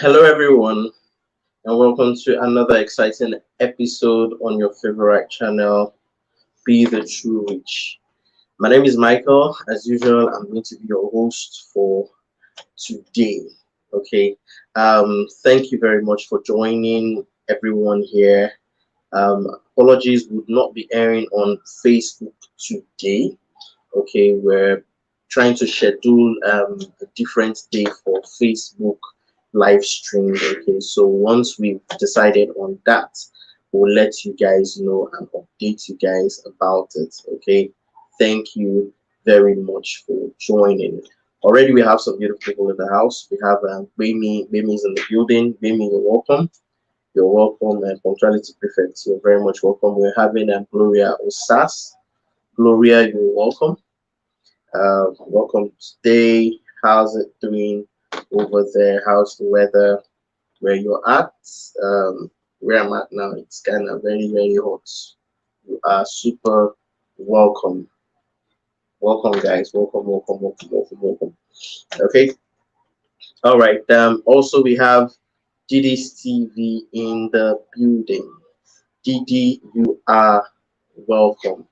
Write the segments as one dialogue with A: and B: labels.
A: Hello, everyone, and welcome to another exciting episode on your favorite channel, Be the True Witch. My name is Michael. As usual, I'm going to be your host for today. Okay, thank you very much for joining everyone here. Apologies would not be airing on Facebook today. Okay, we're trying to schedule a different day for Facebook live stream. Okay, so once we've decided on that, we'll let you guys know and update you guys about it. Okay, thank you very much for joining. Already we have some beautiful people in the house. We have Bami's in the building. Bami, you're welcome. You're welcome, and punctuality prefect. You're very much welcome. We're having Gloria Osas. Gloria, you're welcome. Welcome today. How's it doing over there? How's the weather where you're at? Where I'm at now, it's kind of very, very hot. You are super welcome. Welcome, guys. Welcome. Okay. All right. Also, we have Didi's TV in the building. Didi, you are welcome.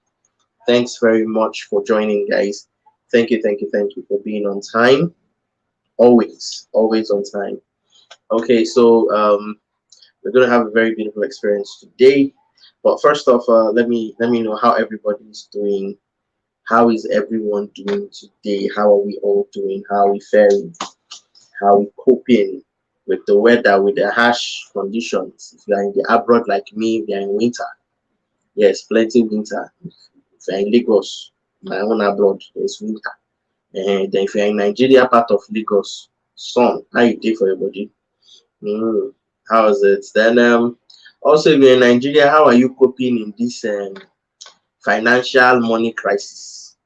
A: Thanks very much for joining, guys. Thank you for being on time. Always on time. Okay, so we're gonna have a very beautiful experience today. But first off, let me know how everybody's doing. How is everyone doing today? How are we all doing? How are we faring? How are we coping with the weather, with the harsh conditions? If you are in the abroad like me, we are in winter. Yes, plenty winter. If you're in Lagos, my own abroad, there's winter. And then if you're in Nigeria, part of Lagos, sun, how you do for your body? How is it? Then also if you're in Nigeria, how are you coping in this financial money crisis?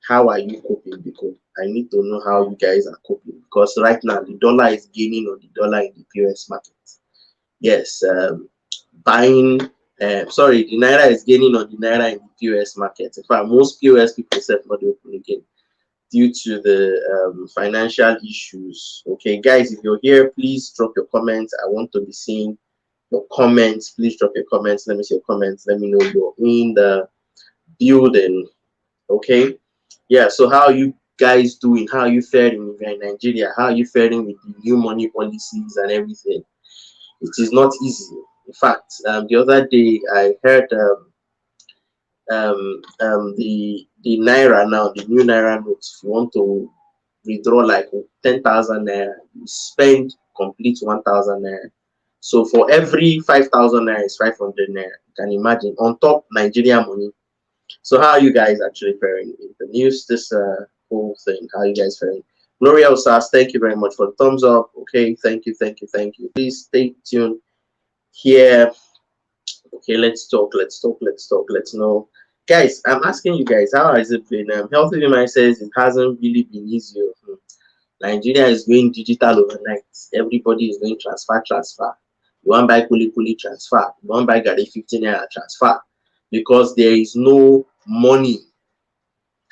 A: How are you coping? Because I need to know how you guys are coping. Because right now the dollar is gaining on the dollar in the POS market. Yes, buying. Sorry, the naira is gaining on the naira in the POS market. In fact, most POS people self not open again due to the financial issues. Okay, guys, if you're here, please drop your comments. I want to be seeing your comments. Please drop your comments. Let me see your comments. Let me know you're in the building. Okay, yeah. So how are you guys doing? How are you faring if you're in Nigeria? How are you faring with the new money policies and everything? It is not easy. In fact, the other day I heard the naira now, the new naira notes. If you want to withdraw like 10,000 naira, you spend complete 1,000 naira. So for every 5,000 naira is 500 naira. You can imagine on top Nigeria money. So how are you guys actually faring in the news? This whole thing. How are you guys faring? Gloria Osas, thank you very much for the thumbs up. Okay, thank you. Please stay tuned here. Okay, let's know. Guys, I'm asking you guys, how has it been? Healthy Women says it hasn't really been easy. Nigeria is going digital overnight. Everybody is going transfer. You want buy kuli transfer. You want buy Gary 15 naira transfer. Because there is no money.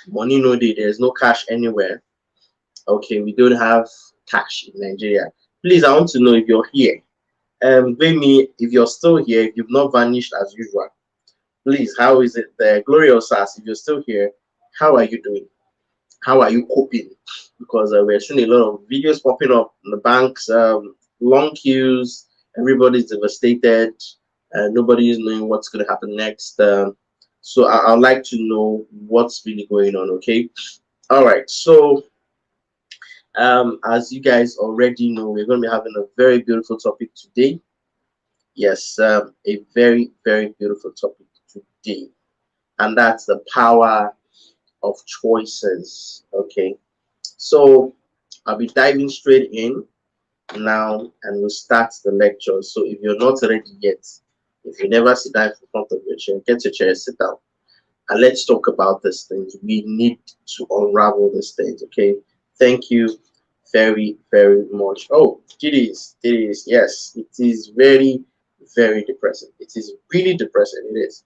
A: Money no day. There's no cash anywhere. Okay, we don't have cash in Nigeria. Please, I want to know if you're here. Bami, if you're still here, if you've not vanished as usual, please, how is it there? Glorious Sass, if you're still here, how are you doing? How are you coping? Because we're seeing a lot of videos popping up in the banks, long queues, everybody's devastated, nobody is knowing what's going to happen next. So I'd like to know what's really going on, okay? All right, so as you guys already know, we're going to be having a very beautiful topic today. Yes, a very, very beautiful topic today, and that's the power of choices. Okay, so I'll be diving straight in now and we'll start the lecture. So if you're not ready yet, if you never sit down in front of your chair, get your chair, sit down, and let's talk about these things. We need to unravel these things. Okay, thank you very, very much. Oh, it is, yes, it is very, very depressing. It is really depressing. It is.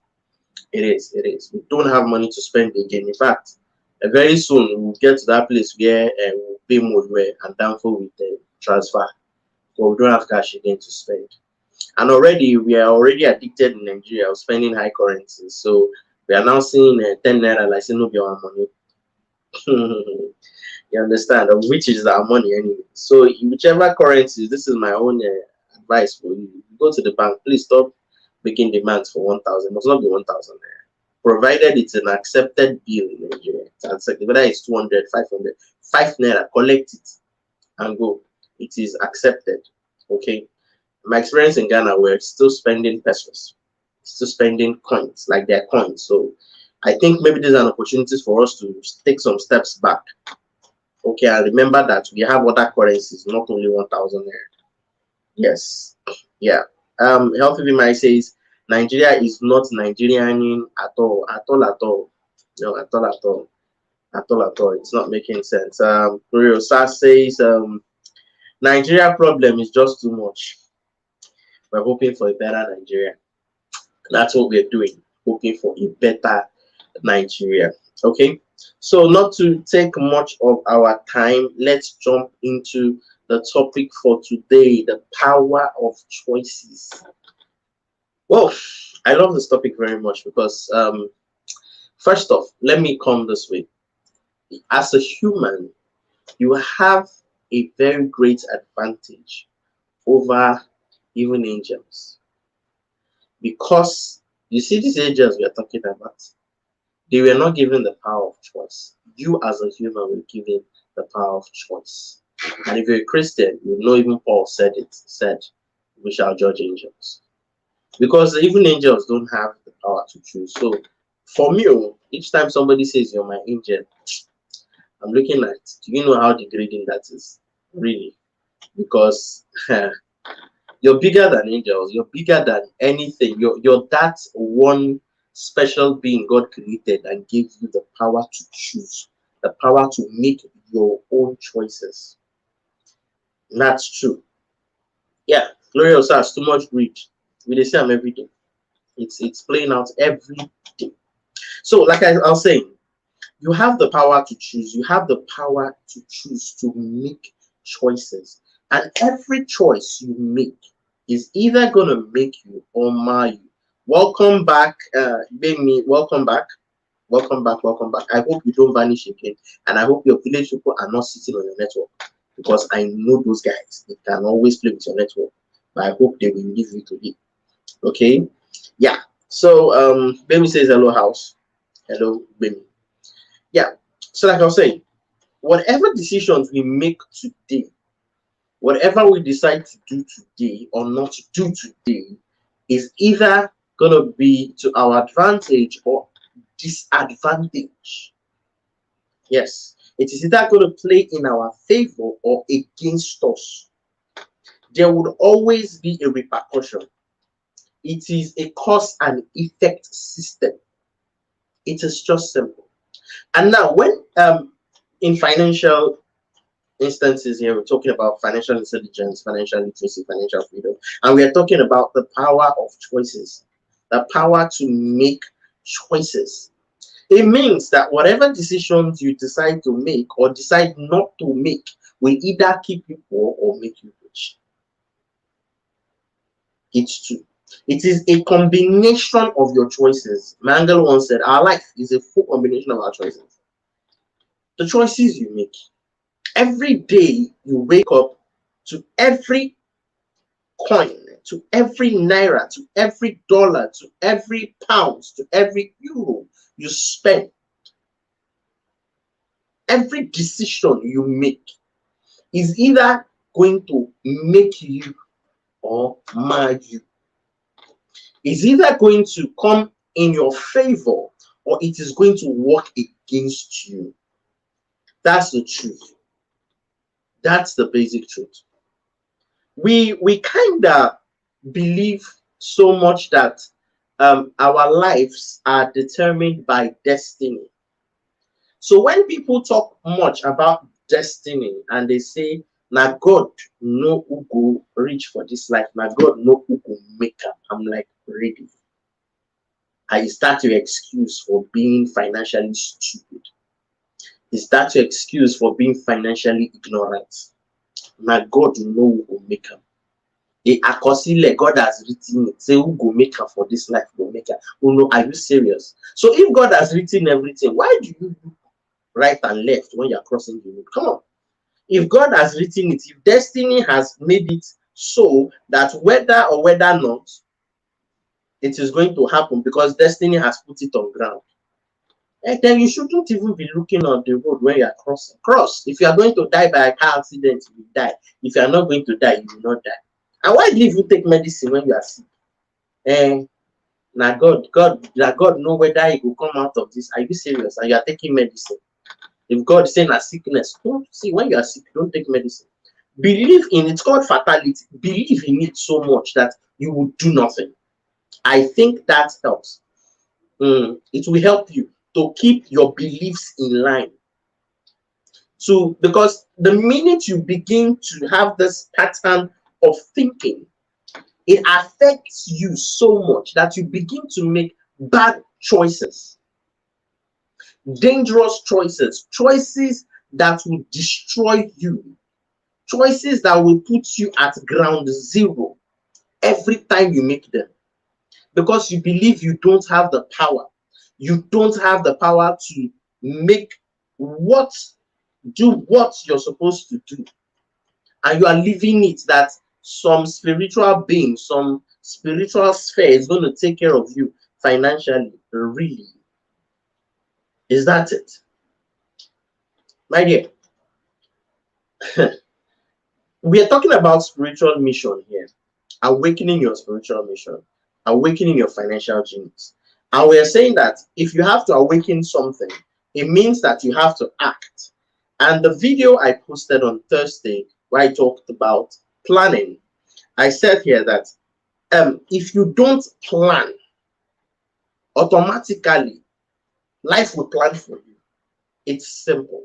A: We don't have money to spend again. In fact, very soon we'll get to that place where we'll pay more and downfall with the transfer. but we don't have cash again to spend. And already we are already addicted in Nigeria of spending high currencies. So we are now seeing 10 naira like say no be our money. You understand? Of which is our money anyway. So whichever currencies, this is my own advice for you. You go to the bank, please stop making demands for 1,000. It must not be 1,000 naira. Provided it's an accepted bill in Nigeria. It's accepted, whether it's 200, 500, 5 naira, collect it and go. It is accepted. Okay. My experience in Ghana, we're still spending pesos, still spending coins, like they're coins. So I think maybe there's an opportunity for us to take some steps back. Okay, and remember that we have other currencies, not only 1,000 naira. Yes, yeah. Healthy Vimai says Nigeria is not Nigerian at all, at all, at all. No, at all, at all, at all, at all. It's not making sense. Kuriosa says Nigeria problem is just too much. We're hoping for a better Nigeria. That's what we're doing, hoping for a better Nigeria. Okay, so not to take much of our time, let's jump into the topic for today, the power of choices. Well, I love this topic very much because first off, let me come this way. As a human, you have a very great advantage over even angels, because you see these angels we are talking about, they were not given the power of choice. You as a human were given the power of choice. And if you're a Christian, you know even Paul said it, said, we shall judge angels. Because even angels don't have the power to choose. So for me, each time somebody says you're my angel, I'm looking at, do you know how degrading that is? Really? Because you're bigger than angels, you're bigger than anything. You're that one special being God created and gave you the power to choose, the power to make your own choices. And that's true. Yeah, Glorious has too much greed. We dey see them every day. It's playing out every day. So, like I was saying, you have the power to choose. You have the power to choose to make choices, and every choice you make is either gonna make you or mar you. Welcome back, Bemi. Welcome back. Welcome back. Welcome back. I hope you don't vanish again, and I hope your village people are not sitting on your network, because I know those guys. They can always play with your network, but I hope they will leave you to be. Okay. Yeah. So Bemi says hello house. Hello Bemi. Yeah. So like I was saying, whatever decisions we make today, whatever we decide to do today or not to do today, is either gonna be to our advantage or disadvantage. Yes. It is either going to play in our favor or against us. There would always be a repercussion. It is a cause and effect system. It is just simple. And now, when in financial instances here, we're talking about financial intelligence, financial literacy, financial freedom, and we are talking about the power of choices, the power to make choices. It means that whatever decisions you decide to make or decide not to make will either keep you poor or make you rich. It's true. It is a combination of your choices. Mangel once said, our life is a full combination of our choices. The choices you make. Every day you wake up, to every coin, to every naira, to every dollar, to every pound, to every euro you spend, every decision you make is either going to make you or mar you. It's either going to come in your favor or it is going to work against you. That's the truth. That's the basic truth. We kind of believe so much that our lives are determined by destiny. So when people talk much about destiny and they say, "Na God no who go reach for this life, na God no who go make am," I'm like, really? Is that your excuse for being financially stupid? Is that your excuse for being financially ignorant? Na God no who go make am. The akosile, God has written it. Say who go make her for this life, go make her. Oh no, are you serious? So if God has written everything, why do you look right and left when you're crossing the road? Come on. If God has written it, if destiny has made it so that whether or whether not, it is going to happen because destiny has put it on ground. And then you shouldn't even be looking on the road when you are crossing. Cross. If you are going to die by a car accident, you will die. If you are not going to die, you will not die. And why do you even take medicine when you are sick? And now God know whether he will come out of this. Are you serious? And you are taking medicine. If God is saying a sickness, don't see when you are sick, don't take medicine. Believe in it's called fatality. Believe in it so much that you will do nothing. I think that helps. It will help you to keep your beliefs in line. So, because the minute you begin to have this pattern of thinking, it affects you so much that you begin to make bad choices, dangerous choices, choices that will destroy you, choices that will put you at ground zero every time you make them, because you believe you don't have the power. You don't have the power to make do what you're supposed to do, and you are leaving it that some spiritual being, some spiritual sphere is going to take care of you financially. Really? Is that it? My dear, we are talking about spiritual mission here, awakening your spiritual mission, awakening your financial genius. And we are saying that if you have to awaken something, it means that you have to act. And the video I posted on Thursday, where I talked about planning, I said here that if you don't plan, automatically life will plan for you. It's simple.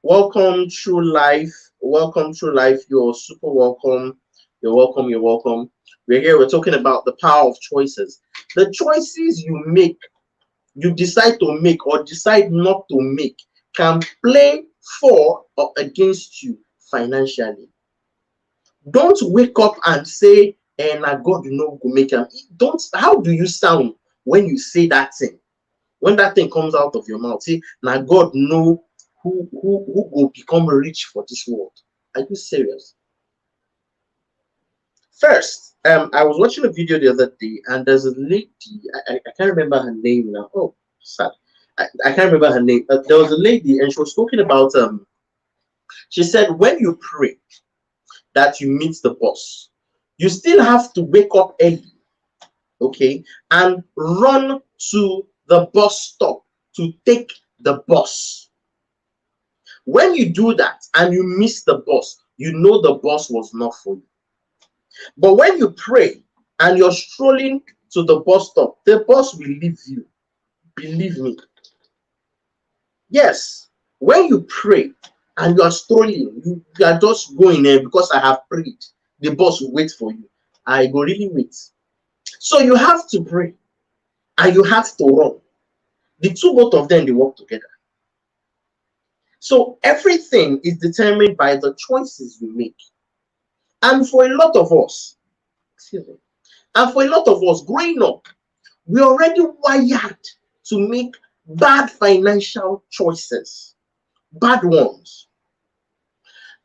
A: Welcome through life. Welcome through life. You're super welcome. You're welcome. You're welcome. We're here. We're talking about the power of choices. The choices you make, you decide to make or decide not to make, can play for or against you financially. Don't wake up and say, and God no go make them. Don't. How do you sound when you say that thing? When that thing comes out of your mouth, say, now God know who will become rich for this world. Are you serious? First, I was watching a video the other day, and there's a lady. I can't remember her name now. Oh, sad. I can't remember her name. There was a lady, and she was talking about She said when you pray that you meet the boss, you still have to wake up early, okay, and run to the bus stop to take the bus. When you do that and you miss the bus, you know the bus was not for you. But when you pray and you're strolling to the bus stop, the bus will leave you. Believe me. Yes, when you pray and you are strolling, you are just going there because I have prayed. The bus will wait for you. I go really wait. So you have to pray and you have to run. The two, both of them, they work together. So everything is determined by the choices you make. And for a lot of us, excuse me, and for a lot of us growing up, we're already wired to make bad financial choices, bad ones.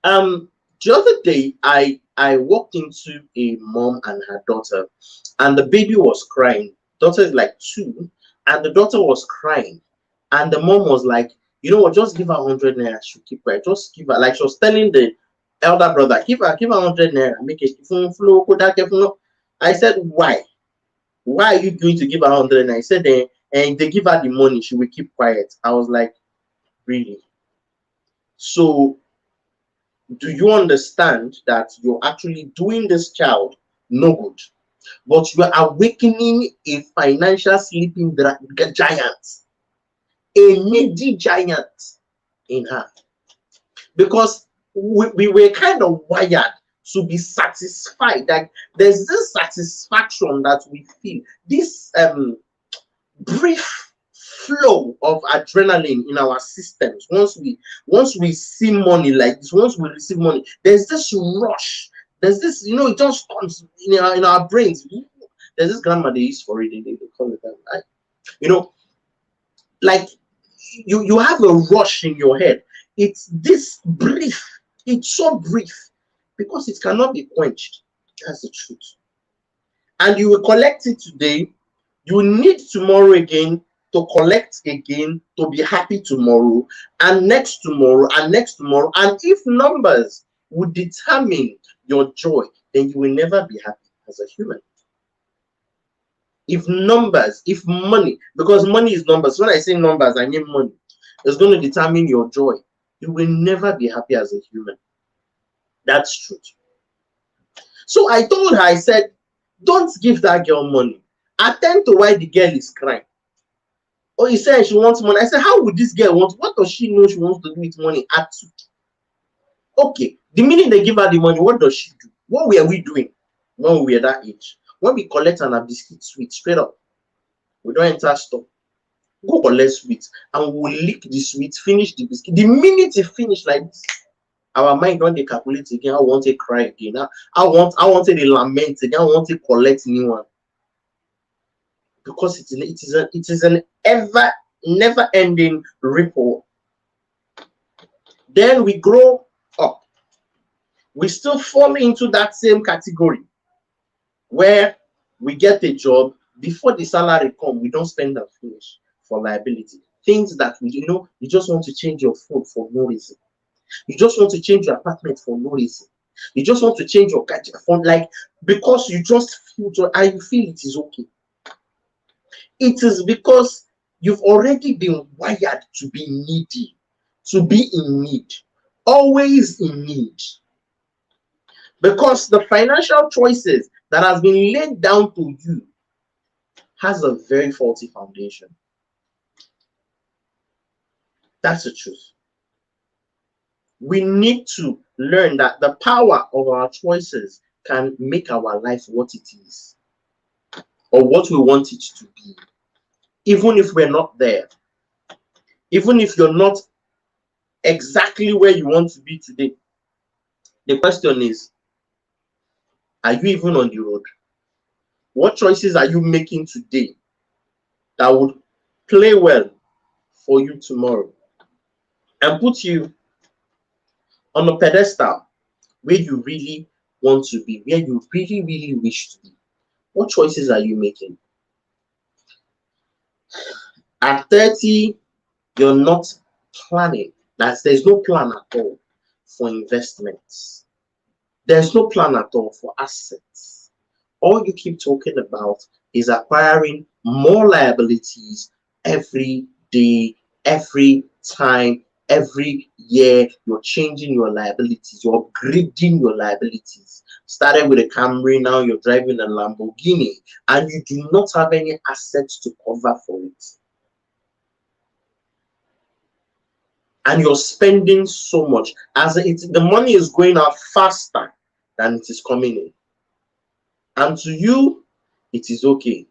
A: The other day, I walked into a mom and her daughter, and the baby was crying. Daughter is like 2, and the daughter was crying, and the mom was like, you know what, just give her 100 naira, she'll keep quiet. Just give her, like she was telling the elder brother, give her 100 naira, make it flow. I said, why? Why are you going to give her 100 naira? He said, and they give her the money, she will keep quiet. I was like, really? So do you understand that you're actually doing this child no good, but you are awakening a financial sleeping giant, a needy giant in her? Because we were kind of wired to be satisfied. Like there's this satisfaction that we feel, this brief flow of adrenaline in our systems once we see money like this. Once we receive money, there's this rush, There's this, it just comes in our brains. There's this grammar they use for it. They call it that. You know, like you have a rush in your head. It's this brief. It's so brief because it cannot be quenched. That's the truth. And you will collect it today. You need tomorrow again to collect again to be happy tomorrow and next tomorrow and next tomorrow. And if numbers would determine your joy, then you will never be happy as a human. If numbers, if money, because money is numbers. When I say numbers, I mean money. It's going to determine your joy. You will never be happy as a human. That's truth. So I told her, I said, don't give that girl money. Attend to why the girl is crying. Oh, he said she wants money. I said, how would this girl want? What does she know she wants to do with money? Okay, the minute they give her the money, what does she do? What were we doing when we were that age? When we collect a biscuit sweet, straight up, we don't enter store. Go collect sweet and we'll lick the sweet, finish the biscuit. The minute it finish like this, our mind don't calculate again. I want to cry again. I want to lament again. I want to collect new one. Because it is an never ending ripple. Then we grow up. We still fall into that same category where we get a job. Before the salary come, we don't spend and finish for liability. Things that you just want to change your phone for no reason. You just want to change your apartment for no reason. You just want to change your gadget phone, like because you just feel joy and you feel it is okay. It is because you've already been wired to be needy, to be in need, always in need. Because the financial choices that has been laid down to you has a very faulty foundation. That's the truth. We need to learn that the power of our choices can make our life what it is or what we want it to be. Even if we're not there, even if you're not exactly where you want to be today, the question is, are you even on the road? What choices are you making today that would play well for you tomorrow and put you on a pedestal where you really want to be, where you really, really wish to be? What choices are you making? At 30, you're not planning. There's no plan at all for investments. There's no plan at all for assets. All you keep talking about is acquiring more liabilities every day, every time, every year. You're changing your liabilities. You're upgrading your liabilities. Started with a Camry, now you're driving a Lamborghini, and you do not have any assets to cover for it. And you're spending so much as the money is going out faster than it is coming in. And to you, it is okay.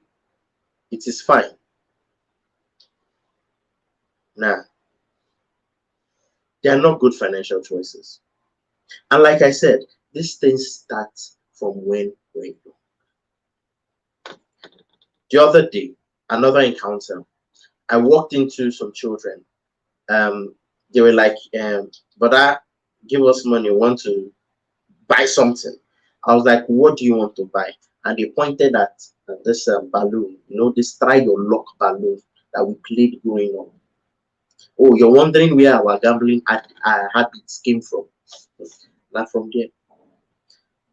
A: It is fine. Nah, they are not good financial choices. And like I said, these things start from when we're young. The other day, another encounter, I walked into some children. They were like, "Brother, give us money. We want to buy something." I was like, "What do you want to buy?" And they pointed at this balloon, this try your luck balloon that we played growing up. Oh, you're wondering where our gambling habits came from? Not from there.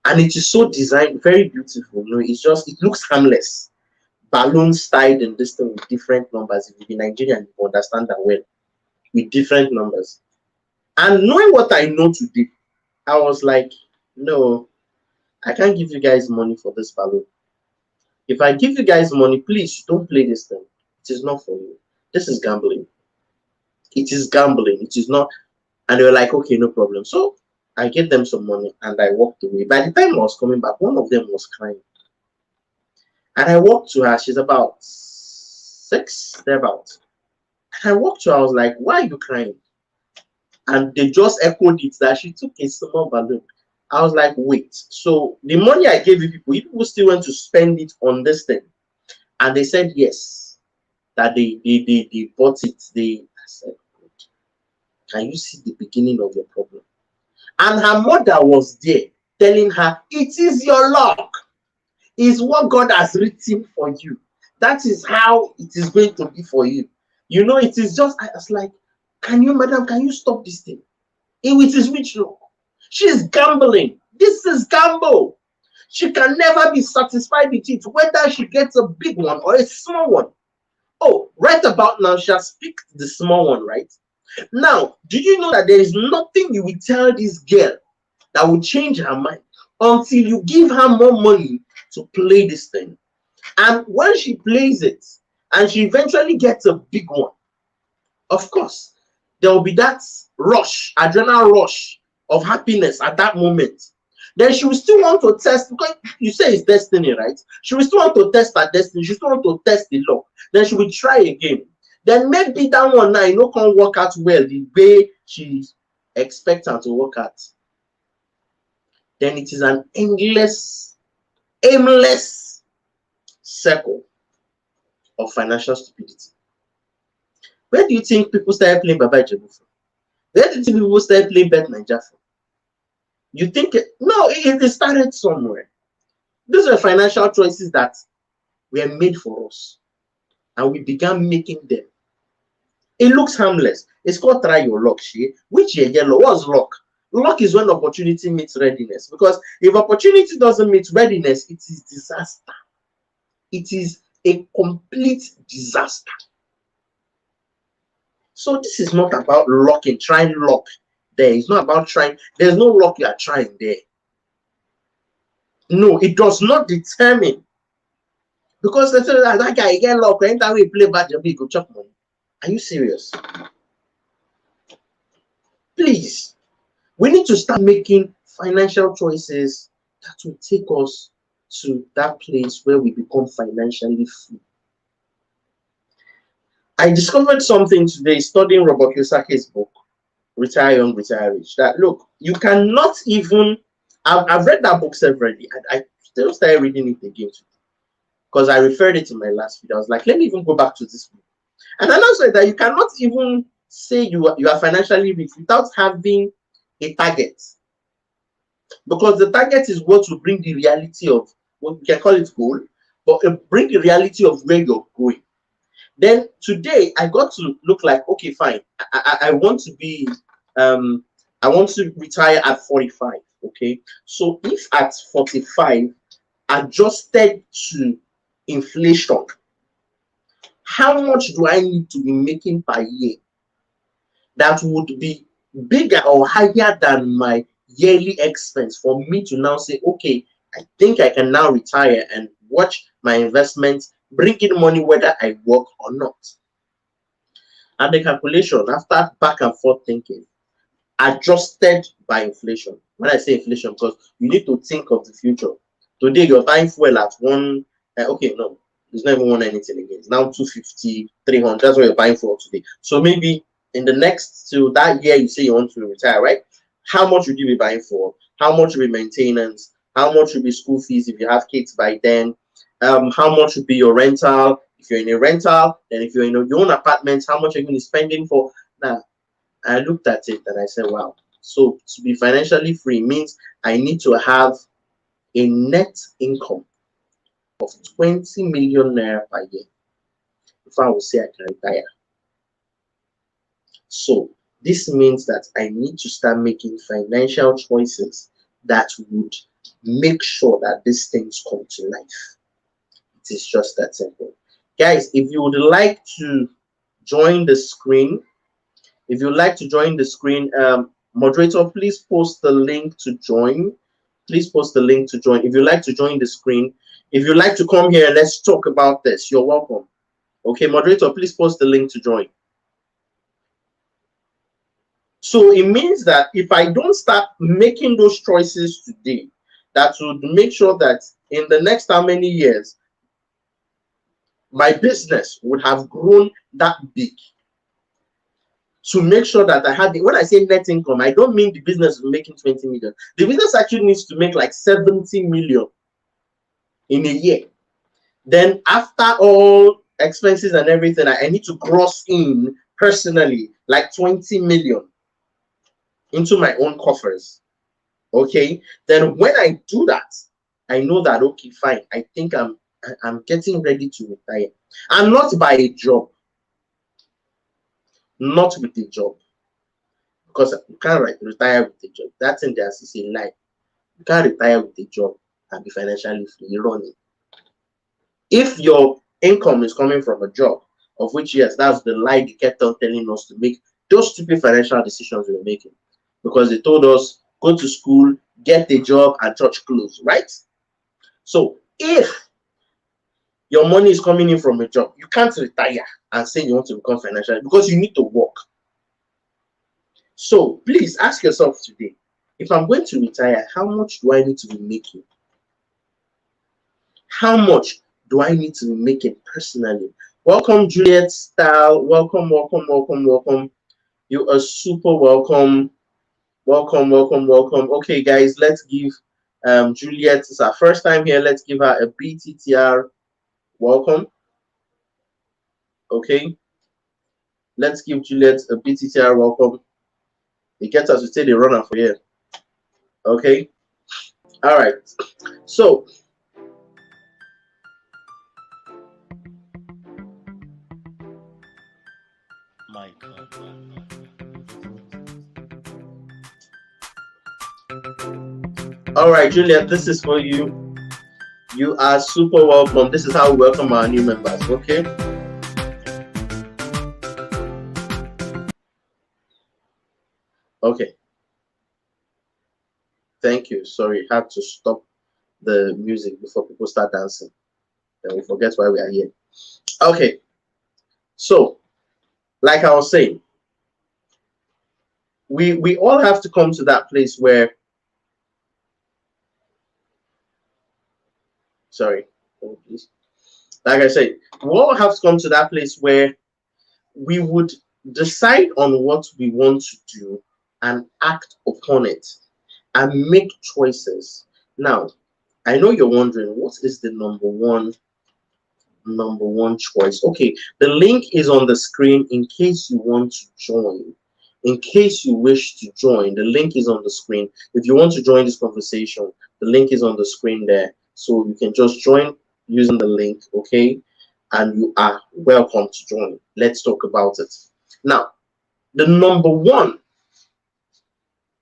A: And it is so designed, very beautiful. It looks harmless. Balloons tied in this thing with different numbers. If you're Nigerian, you understand that well. With different numbers. And knowing what I know today, I was like, no, I can't give you guys money for this balloon. If I give you guys money, please don't play this thing. It is not for you. This is gambling. It is gambling. It is not. And they were like, okay, no problem. So I gave them some money and I walked away. By the time I was coming back, one of them was crying. And I walked to her. She's about 6, thereabouts. And I walked to her. I was like, why are you crying? And they just echoed it that she took a small balloon I was like, wait, so the money I gave you people still went to spend it on this thing. And they said yes, that they bought it. I said, can you see the beginning of your problem? And her mother was there telling her, it is your luck. It's what God has written for you. That is how it is going to be for you. You know, it is just, I was like, madam, can you stop this thing? It is which law? She's gambling. This is gamble. She can never be satisfied with it, whether she gets a big one or a small one. Oh, right about now, she has picked the small one, right? Now, do you know that there is nothing you will tell this girl that will change her mind until you give her more money to play this thing? And when she plays it and she eventually gets a big one, of course, there will be that rush, adrenaline rush of happiness at that moment. Then she will still want to test, because you say it's destiny, right? She will still want to test her destiny. She still want to test the luck. Then she will try again. Then maybe that one now, can't work out well the way she expects her to work out. Then it is an endless, aimless circle of financial stupidity. Where do you think people started playing Baba Ijebu from? Where do you think people started playing Bet Naija from? You think no, it started somewhere. These are financial choices that were made for us, and we began making them. It looks harmless. It's called try your luck. Which year yellow? What's luck? Luck is when opportunity meets readiness. Because if opportunity doesn't meet readiness, it is disaster. It is a complete disaster. So this is not about luck and trying luck there. It's not about trying. There's no luck you are trying there. No, it does not determine. Because they say that guy get luck, anytime we play bad, he go chop money. Are you serious? Please, we need to start making financial choices that will take us to that place where we become financially free. I discovered something today studying Robert Kiyosaki's book, Retire Young, Retire Rich, that look, you cannot even, I've read that book separately, and I still started reading it again today because I referred it in my last video. I was like, let me even go back to this book. And I also said that you cannot even say you are financially rich without having a target. Because the target is what will bring the reality of, what we can call it goal, but bring the reality of where you're going. Then today I got to look like, okay, fine. I want to be, I want to retire at 45. Okay. So if at 45, adjusted to inflation, how much do I need to be making per year that would be bigger or higher than my yearly expense for me to now say, okay, I think I can now retire and watch my investments bring in money whether I work or not? And the calculation, after back and forth thinking, adjusted by inflation. When I say inflation, because you need to think of the future. Today you're buying fuel at one, okay, no, it's not even one anything again. It's now 250, 300. That's what you're buying for today. So maybe in the next, till that year you say you want to retire, right? How much would you be buying for? How much will be maintenance? How much will be school fees if you have kids by then? How much would be your rental? If you're in a rental, then if you're in your own apartment, how much are you going to be spending for? Now, I looked at it and I said, wow. So to be financially free means I need to have a net income of 20 million naira per year before I will say I can retire. So this means that I need to start making financial choices that would make sure that these things come to life. It is just that simple. Guys, if you would like to join the screen, moderator, please post the link to join. Please post the link to join. If you'd like to join the screen, if you'd like to come here and let's talk about this, you're welcome. Okay, moderator, please post the link to join. So it means that if I don't start making those choices today, that would make sure that in the next how many years, my business would have grown that big. to make sure that I had when I say net income, I don't mean the business is making 20 million. The business actually needs to make like 70 million in a year. Then after all expenses and everything, I need to cross in personally like 20 million into my own coffers. Okay, then when I do that, I know that okay, fine, I think I'm getting ready to retire. And not by a job, not with a job, because you can't retire with a job. That thing there is a lie. You can't retire with a job and be financially free running. If your income is coming from a job, of which yes, that's the lie they kept on telling us to make those stupid financial decisions we were making, because they told us go to school, get a job, and church clothes, right? So if your money is coming in from a job, you can't retire and say you want to become financial because you need to work. So please ask yourself today, if I'm going to retire, how much do I need to be making? How much do I need to be making personally? Welcome, Juliet Style. Welcome, welcome, welcome, welcome. You are super welcome. Welcome, welcome, welcome. Okay, guys, let's give Juliet, it's our first time here. Let's give her a BTTR welcome. Okay, let's give Juliet a BTTR welcome. It gets us to say the runner for here. Okay, all right. So,
B: Michael.
A: all right, Juliet, this is for you. You are super welcome. This is how we welcome our new members. Okay. Okay. Thank you. Sorry, had to stop the music before people start dancing. Then we forget why we are here. Okay. So, like I was saying, we all have to come to that place where, sorry, oh, please. Like I said, we all have to come to that place where we would decide on what we want to do and act upon it and make choices. Now, I know you're wondering, what is the number one choice? Okay, the link is on the screen in case you want to join. In case you wish to join, the link is on the screen. If you want to join this conversation, the link is on the screen there. So you can just join using the link, okay? And you are welcome to join. Let's talk about it. Now, the number one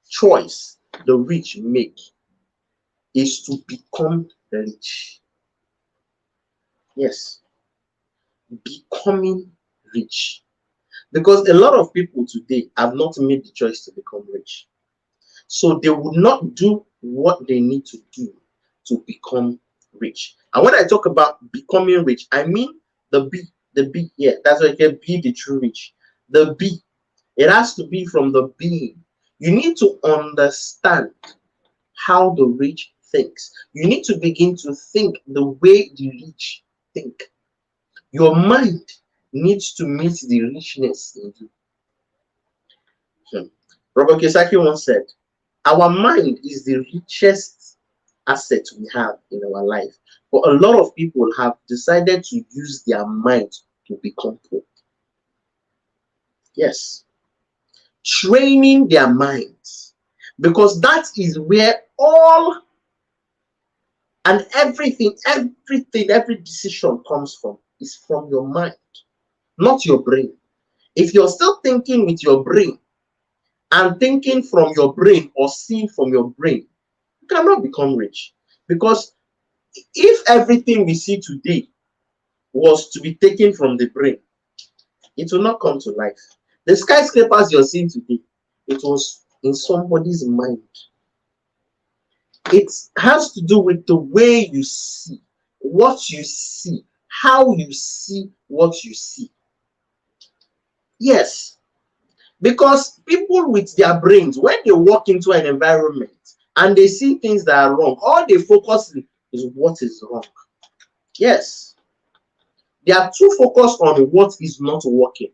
A: choice the rich make is to become rich. Yes, becoming rich. Because a lot of people today have not made the choice to become rich. So they would not do what they need to do to become rich. And when I talk about becoming rich, I mean the B, yeah, that's why I can be the true rich. The B, it has to be from the being. You need to understand how the rich thinks. You need to begin to think the way the rich think. Your mind needs to meet the richness in you. Robert Kiyosaki once said, our mind is the richest asset we have in our life. But a lot of people have decided to use their mind to become poor. Yes. Training their minds. Because that is where all and every decision comes from, is from your mind, not your brain. If you're still thinking with your brain and thinking from your brain or seeing from your brain, you cannot become rich. Because if everything we see today was to be taken from the brain, it will not come to life. The skyscrapers you're seeing today, it was in somebody's mind. It has to do with the way you see, what you see, how you see what you see. Yes, because people with their brains, when they walk into an environment and they see things that are wrong, all they focus on is what is wrong. Yes, they are too focused on what is not working.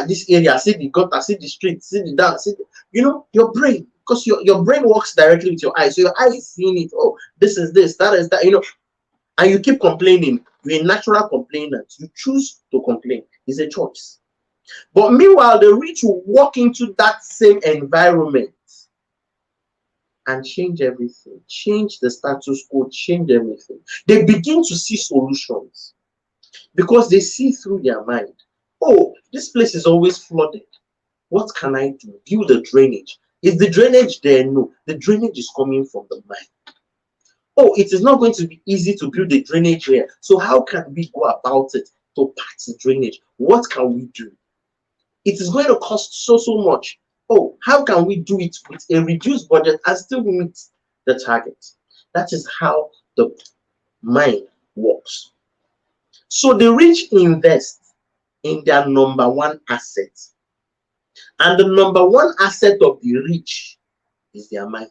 A: This area, see the gutter, see the street, see the dance, your brain, because your brain works directly with your eyes. So your eye is seeing it. Oh, this is this, that is that, and you keep complaining. You're a natural complainant. You choose to complain. It's a choice. But meanwhile, the rich will walk into that same environment and change everything, change the status quo, change everything. They begin to see solutions because they see through their mind. Oh, this place is always flooded. What can I do? Build the drainage. Is the drainage there? No. The drainage is coming from the mind. Oh, it is not going to be easy to build the drainage here. So how can we go about it to patch the drainage? What can we do? It is going to cost so much. Oh, how can we do it with a reduced budget and still meet the target? That is how the mind works. So the rich invest in their number one asset. And the number one asset of the rich is their mind.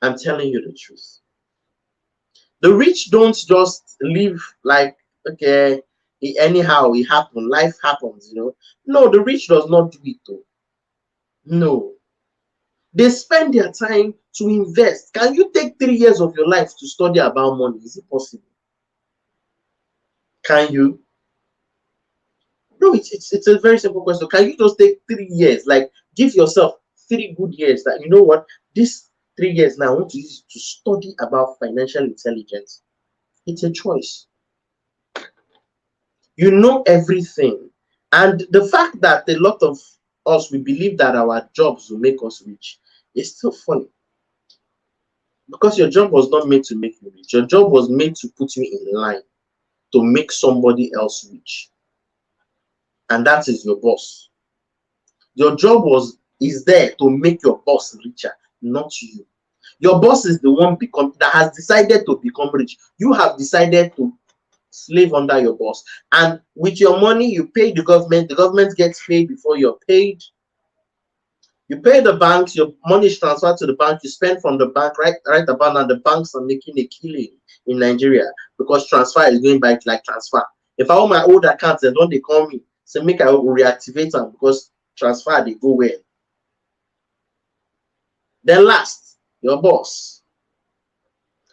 A: I'm telling you the truth. The rich don't just live like, okay, anyhow, it happened, life happens, No, the rich does not do it though. No. They spend their time to invest. Can you take 3 years of your life to study about money? Is it possible? Can you? No, it's a very simple question. Can you just take 3 years? Like, give yourself 3 good years that, you know what, this 3 years now I want to use to study about financial intelligence. It's a choice. You know everything. And the fact that a lot of us, we believe that our jobs will make us rich, is still funny. Because your job was not made to make you rich. Your job was made to put you in line to make somebody else rich. And that is your boss. Your job is there to make your boss richer, not you. Your boss is the one that has decided to become rich. You have decided to slave under your boss. And with your money, you pay the government gets paid before you're paid. You pay the banks, your money is transferred to the bank, you spend from the bank, right about now. The banks are making a killing in Nigeria because transfer is going back like transfer. If I want my old accounts, then don't they call me? So make I reactivate them because transfer they go well. Then last, your boss.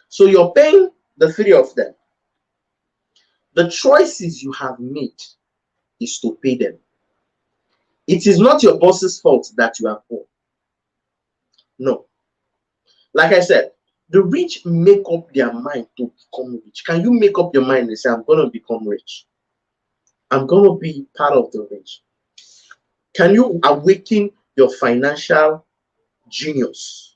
A: So you're paying the 3 of them. The choices you have made is to pay them. It is not your boss's fault that you are poor. No. Like I said, the rich make up their mind to become rich. Can you make up your mind and say, I'm going to become rich? I'm going to be part of the rich. Can you awaken your financial genius?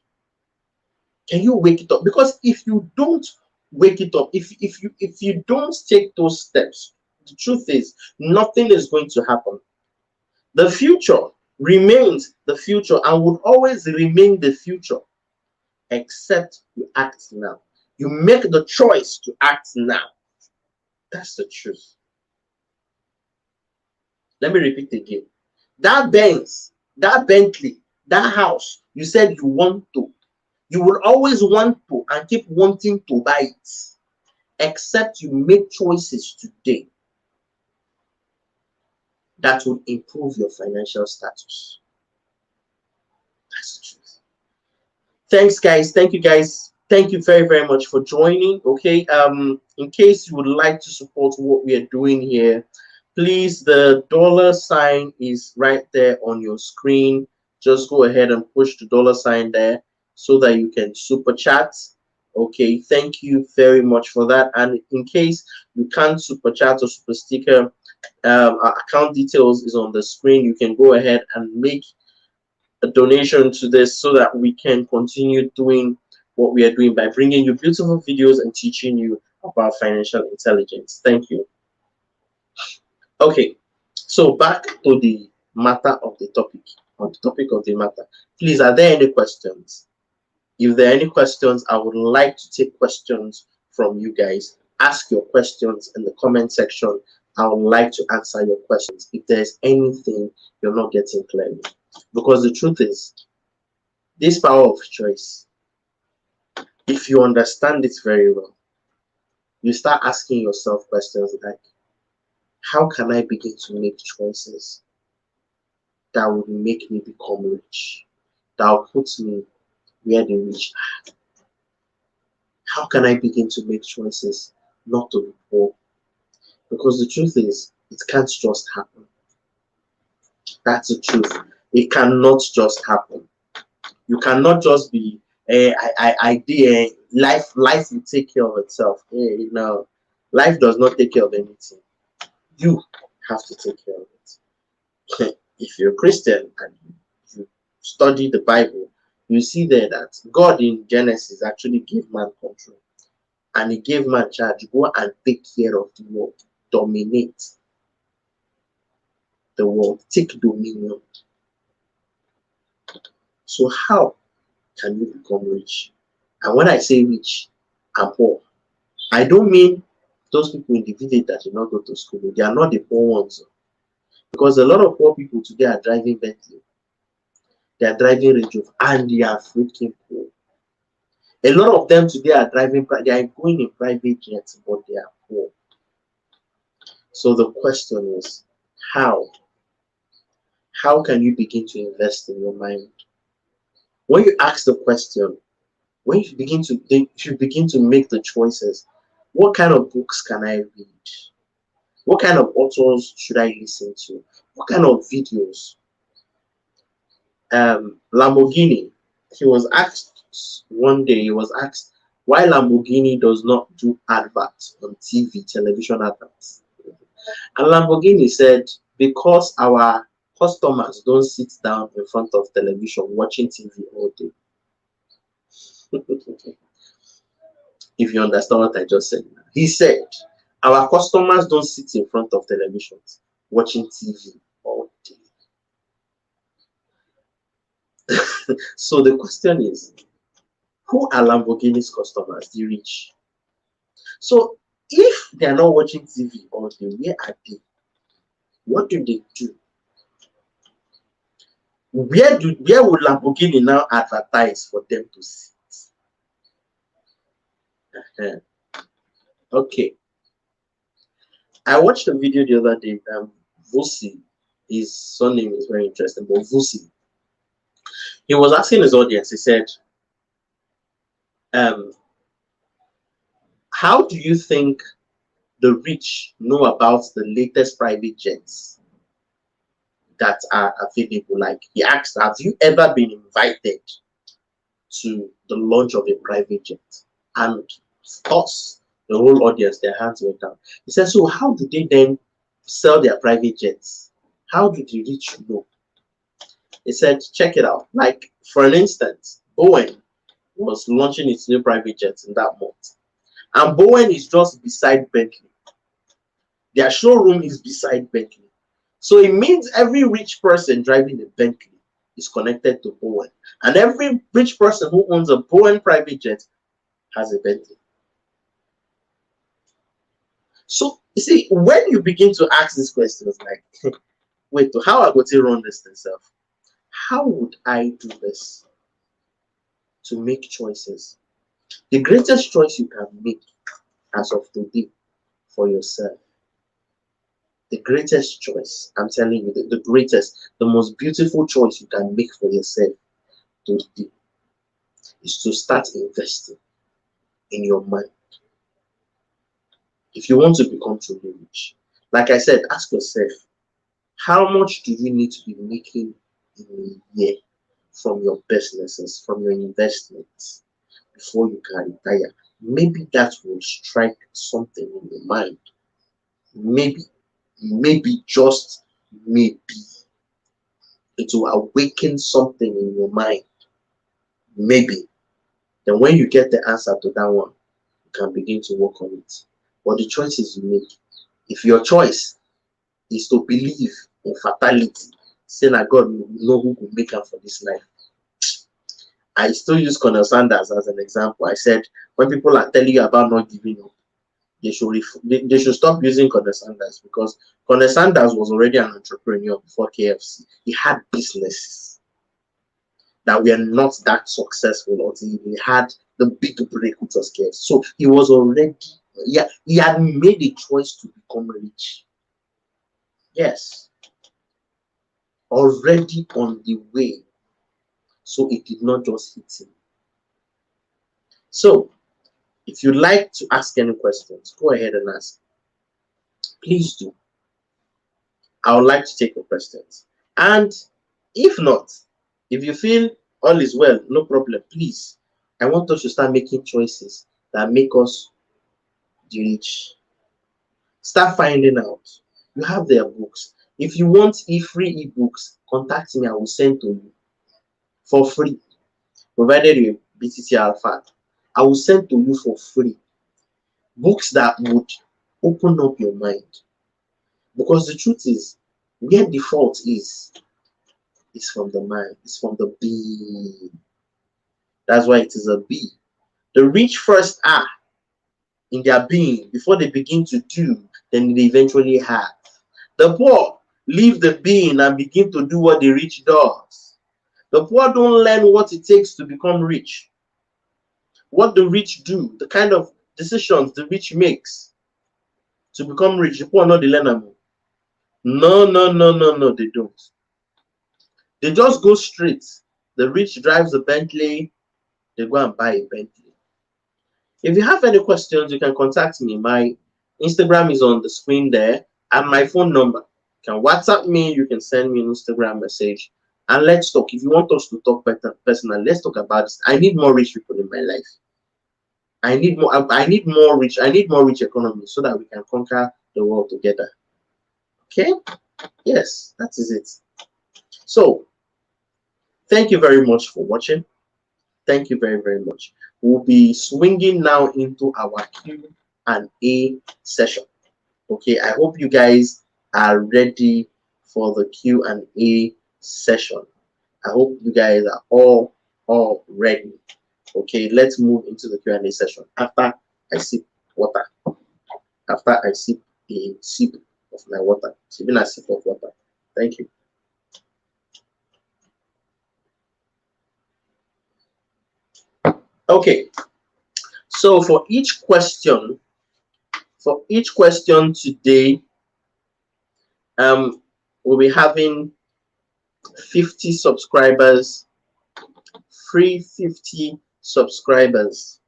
A: Can you wake it up? Because if you don't wake it up, if you don't take those steps, the truth is nothing is going to happen. The future remains the future and would always remain the future, except you act now. You make the choice to act now. That's the truth. Let me repeat again. That Benz, that Bentley, that house, you said you want to. You will always want to and keep wanting to buy it, except you make choices today that will improve your financial status. That's the truth. Thanks, guys. Thank you, guys. Thank you very much for joining. Okay. In case you would like to support what we are doing here, please, the $ is right there on your screen. Just go ahead and push the $ there so that you can super chat. Okay, thank you very much for that. And in case you can't super chat or super sticker, our account details is on the screen. You can go ahead and make a donation to this so that we can continue doing what we are doing by bringing you beautiful videos and teaching you about financial intelligence. Thank you. Okay, so back to the matter of the topic, or the topic of the matter. Please, are there any questions? If there are any questions, I would like to take questions from you guys. Ask your questions in the comment section. I would like to answer your questions if there's anything you're not getting clearly. Because the truth is, this power of choice, if you understand it very well, you start asking yourself questions like, How can I begin to make choices that would make me become rich? That will put me where the rich are. How can I begin to make choices not to be poor? Because the truth is, it can't just happen. That's the truth. It cannot just happen. You cannot just be I did life will take care of itself. Life does not take care of anything. You have to take care of it. If you're a Christian and you study the Bible, you see there that God in Genesis actually gave man control, and he gave man charge, go and take care of the world, dominate the world, take dominion. So how can you become rich? And when I say rich and poor, I don't mean those people in the village that did not go to school. They are not the poor ones. Because a lot of poor people today are driving Bentley, they are driving Range Rover, and they are freaking poor. A lot of them today are they are going in private jets, but they are poor. So the question is, how? How can you begin to invest in your mind? When you ask the question, when you begin to think, if you begin to make the choices, what kind of books can I read? What kind of authors should I listen to? What kind of videos? Lamborghini, he was asked one day, he was asked why Lamborghini does not do adverts on TV, television adverts. And Lamborghini said, because our customers don't sit down in front of television watching TV all day. If you understand what I just said. He said, our customers don't sit in front of televisions watching TV all day. So the question is, who are Lamborghini's customers? The rich. So if they are not watching TV all day, where are they? What do they do? Where would Lamborghini now advertise for them to sit? Okay. I watched a video the other day. Vusi, his surname is very interesting, but Vusi, he was asking his audience, he said, how do you think the rich know about the latest private jets that are available? Like, he asked, have you ever been invited to the launch of a private jet? And us, the whole audience, their hands went down. He said, so how do they then sell their private jets? How do the rich know? He said, check it out. Like, for an instance, Boeing was launching its new private jets in that month. And Boeing is just beside Bentley. Their showroom is beside Bentley. So it means every rich person driving a Bentley is connected to Boeing. And every rich person who owns a Boeing private jet has a Bentley. So you see, when you begin to ask these questions, like, wait, how I go to run this myself? How would I do this to make choices? The greatest choice you can make as of today for yourself, the greatest choice, I'm telling you, the greatest, the most beautiful choice you can make for yourself today is to start investing in your mind. If you want to become truly rich, like I said, ask yourself, how much do you need to be making in a year from your businesses, from your investments, before you can retire? Maybe that will strike something in your mind. Maybe just maybe it will awaken something in your mind. Maybe. Then when you get the answer to that one, you can begin to work on it. But the choices you make, if your choice is to believe in fatality, saying that God will know who will make up for this life. I still use Colonel Sanders as an example. I said, when people are telling you about not giving up, they should stop using Colonel Sanders, because Colonel Sanders was already an entrepreneur before KFC. He had businesses that were not that successful until he had the big break, which was KFC. So he was already, yeah, he had made a choice to become rich. Yes, already on the way. So it did not just hit him. So if you'd like to ask any questions, go ahead and ask. Please do. I would like to take your questions. And if not, if you feel all is well, no problem, please. I want us to start making choices that make us the rich. Start finding out. You have their books. If you want free ebooks, contact me. I will send to you for free, provided you BTC Alpha. I will send to you for free books that would open up your mind. Because the truth is, where the fault is from the mind, it's from the being. That's why it is a B. The rich first are in their being before they begin to do, then they eventually have. The poor leave the being and begin to do what the rich does. The poor don't learn what it takes to become rich. What the rich do, the kind of decisions the rich makes to become rich, the poor not the learner. No, no, no, no, no, they don't. They just go straight. The rich drives a Bentley, they go and buy a Bentley. If you have any questions, you can contact me. My Instagram is on the screen there and my phone number. You can WhatsApp me, you can send me an Instagram message, and let's talk. If you want us to talk better personally, let's talk about this. I need more rich people in my life. I need more rich, I need more rich economy so that we can conquer the world together. Okay? Yes, that is it. So thank you very much for watching. Thank you very, very much. We'll be swinging now into our Q&A session. Okay, I hope you guys are ready for the Q&A session. I hope you guys are all ready. Okay, let's move into the Q&A session after I sip water. After I sip a sip of my water. Sipping a sip of water. Thank you. Okay, so for each question today, we'll be having 50 subscribers, free 50 subscribers,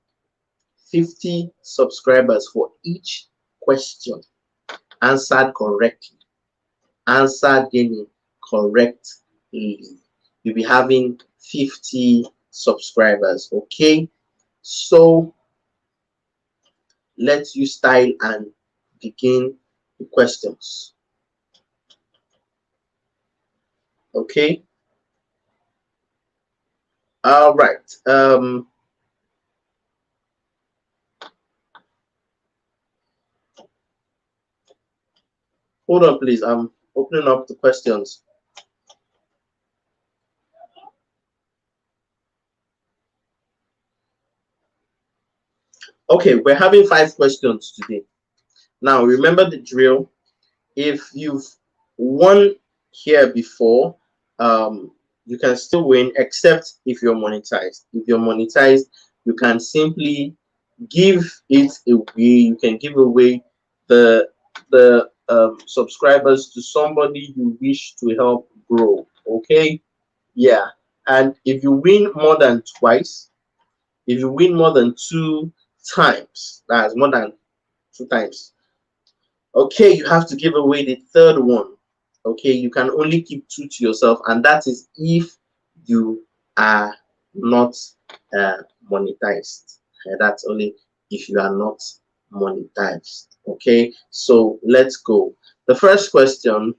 A: 50 subscribers for each question answered correctly, answered correctly. You'll be having 50 subscribers. Okay, so let's use style and begin the questions. Okay, all right. Hold on, please. I'm opening up the questions. Okay, we're having 5 questions today. Now, remember the drill. If you've won here before, you can still win, except if you're monetized. If you're monetized, you can simply give it away. You can give away the subscribers to somebody you wish to help grow. Okay, yeah. And if you win more than twice, if you win more than 2 times, that's more than 2 times, okay, you have to give away the third one. Okay, you can only keep 2 to yourself, and that is if you are not monetized. That's only if you are not monetized. Okay, so let's go. The first question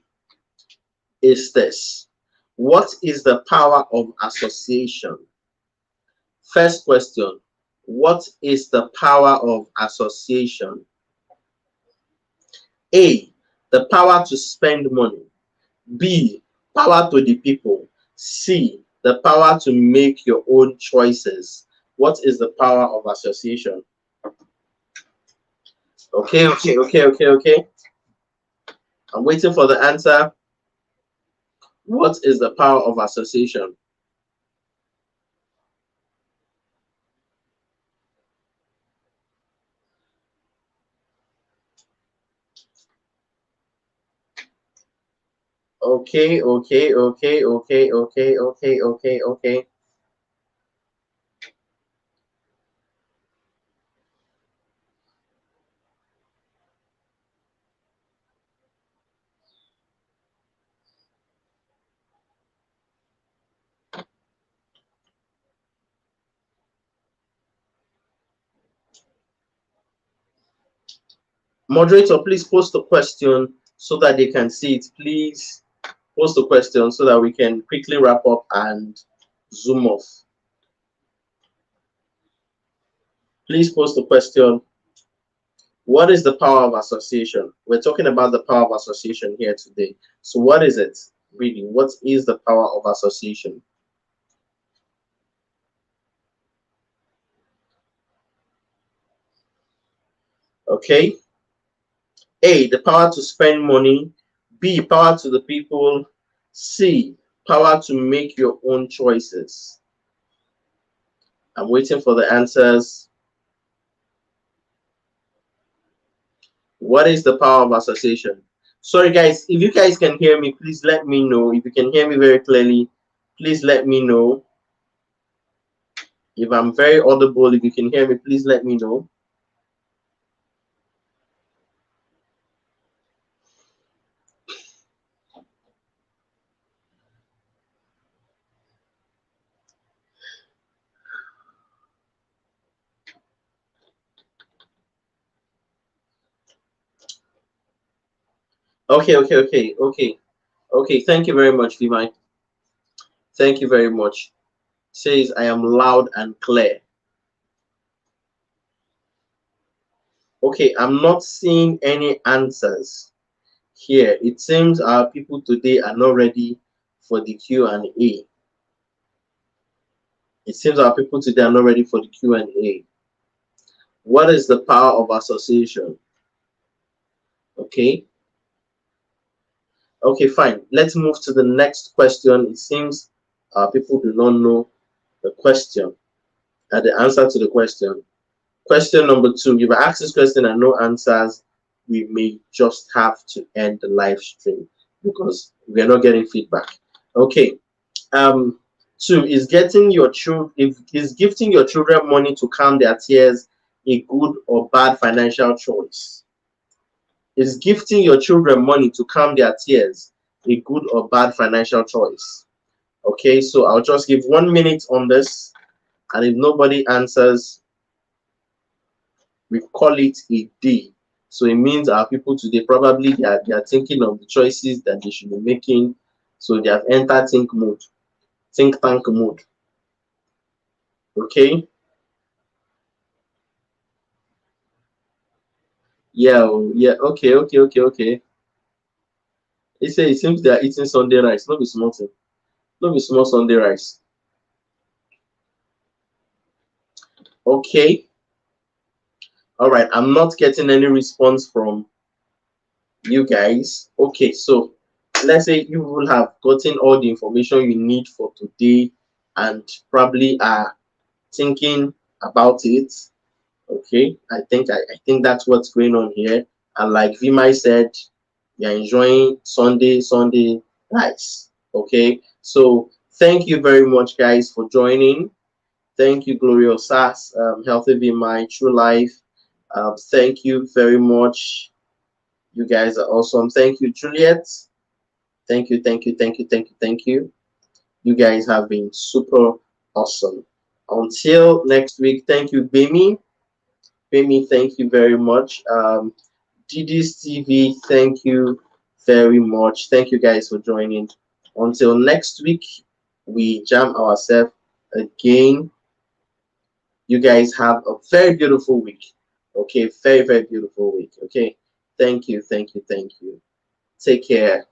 A: is this: what is the power of association? First question: what is the power of association? A, the power to spend money. B, power to the people. C, the power to make your own choices. What is the power of association? Okay. I'm waiting for the answer. What is the power of association? Okay, okay, okay, okay, okay, okay, okay, okay. Moderator, please post the question so that they can see it. Please post the question so that we can quickly wrap up and zoom off. Please post the question. What is the power of association? We're talking about the power of association here today. So what is it really? What is the power of association? Okay. A, the power to spend money. B, power to the people. C, power to make your own choices. I'm waiting for the answers. What is the power of association? Sorry, guys, if you guys can hear me, please let me know. If you can hear me very clearly, please let me know. If I'm very audible, if you can hear me, please let me know. Okay, okay, okay, okay. Okay, thank you very much, Vimai. Thank you very much. Says I am loud and clear. Okay, I'm not seeing any answers here. It seems our people today are not ready for the Q&A. It seems our people today are not ready for the Q&A. What is the power of association? Okay. Okay, fine. Let's move to the next question. It seems people do not know the question, the answer to the question. Question number 2. If I ask this question and no answers, we may just have to end the live stream because we are not getting feedback. Okay. 2, is getting your children, if is gifting your children money to calm their tears a good or bad financial choice? Is gifting your children money to calm their tears a good or bad financial choice? Okay, so I'll just give 1 minute on this, and if nobody answers, we call it a day. So it means our people today probably they are thinking of the choices that they should be making. So they have entered think tank mode. Okay. Yeah, oh, yeah, okay, okay, okay, okay. It seems they are eating Sunday rice, not be small thing. Not be small Sunday rice. Okay. All right. I'm not getting any response from you guys. Okay, so let's say you will have gotten all the information you need for today and probably are thinking about it. Okay, I think that's what's going on here. And like Vimai said, you're enjoying Sunday nice. Okay, so thank you very much, guys, for joining. Thank you, Glorious Sass, Healthy Vimai, True Life. Thank you very much. You guys are awesome. Thank you, Juliet. Thank you, thank you, thank you, thank you, thank you. You guys have been super awesome. Until next week, thank you, Bemi. Bemi, thank you very much. Didi's TV, thank you very much. Thank you guys for joining. Until next week, we jam ourselves again. You guys have a very beautiful week. Okay, very, very beautiful week. Okay, thank you, thank you, thank you. Take care.